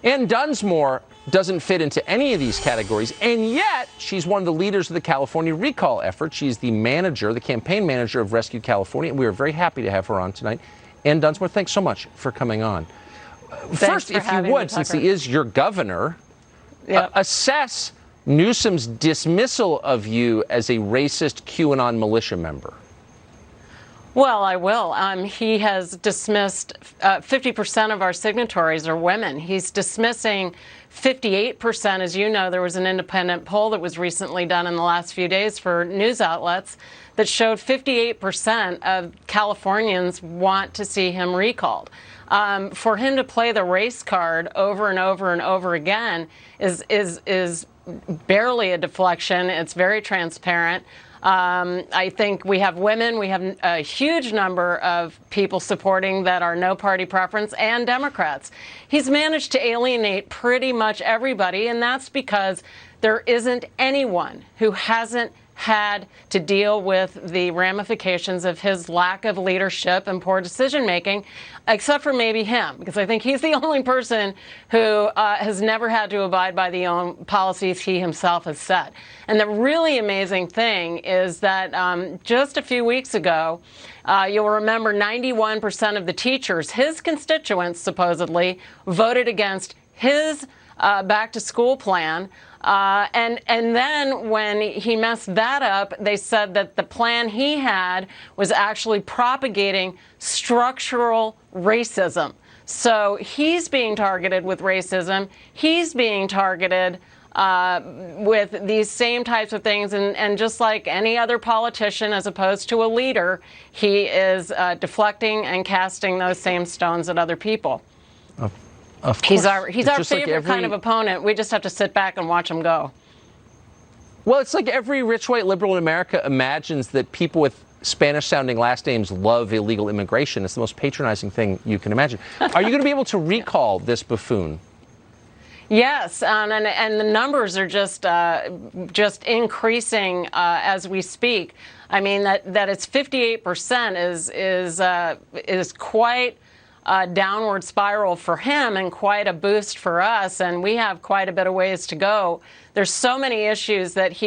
Ann Dunsmore doesn't fit into any of these categories, and yet she's one of the leaders of the California recall effort. She's the manager, the campaign manager of Rescue California, and we are very happy to have her on tonight. Ann Dunsmore, thanks so much for coming on. First, if you would, since he is your governor, assess Newsom's dismissal of you as a racist QAnon militia member. Well, I will. He has dismissed 50% of our signatories are women. He's dismissing 58%. As you know, there was an independent poll that was recently done in the last few days for news outlets that showed 58% of Californians want to see him recalled. For him to play the race card over and over and over again is barely a deflection. It's very transparent. I think we have women, we have a huge number of people supporting that are no party preference, and Democrats. He's managed to alienate pretty much everybody, and that's because there isn't anyone who hasn't had to deal with the ramifications of his lack of leadership and poor decision making, except for maybe him, because I think he's the only person who has never had to abide by the own policies he himself has set. And the really amazing thing is that just a few weeks ago, you'll remember 91% of the teachers, his constituents supposedly, voted against his back to school plan. And then when he messed that up, they said that the plan he had was actually propagating structural racism. So he's being targeted with racism. He's being targeted with these same types of things. And just like any other politician, as opposed to a leader, he is deflecting and casting those same stones at other people. He's our favorite kind of opponent. We just have to sit back and watch him go. Well, it's like every rich white liberal in America imagines that people with Spanish-sounding last names love illegal immigration. It's the most patronizing thing you can imagine. Are you going to be able to recall this buffoon? Yes, and the numbers are just increasing as we speak. I mean that it's 58% is quite a downward spiral for him and quite a boost for us, and we have quite a bit of ways to go. There's so many issues that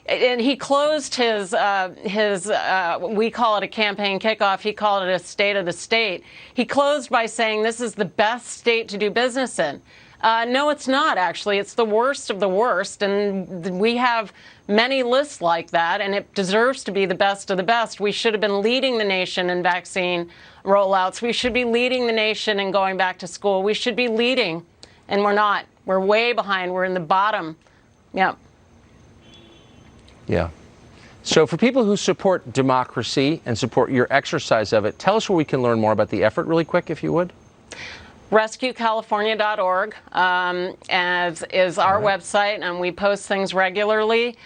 and he closed his we call it a campaign kickoff, he called it a state of the state. He closed by saying this is the best state to do business in. No, it's not, actually. It's the worst of the worst, and we have many lists like that, and it deserves to be the best of the best. We should have been leading the nation in vaccine rollouts. We should be leading the nation in going back to school. We should be leading, and we're not. We're way behind. We're in the bottom. Yeah. Yeah. So for people who support democracy and support your exercise of it, tell us where we can learn more about the effort really quick, if you would. RescueCalifornia.org as is our website, and we post things regularly.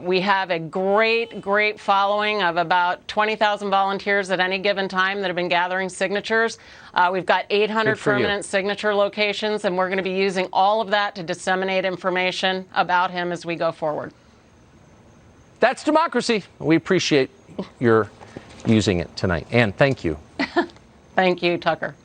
We have a great following of about 20,000 volunteers at any given time that have been gathering signatures. We've got 800 permanent signature locations, and we're going to be using all of that to disseminate information about him as we go forward. That's democracy. We appreciate your using it tonight. Ann, thank you. Thank you, Tucker.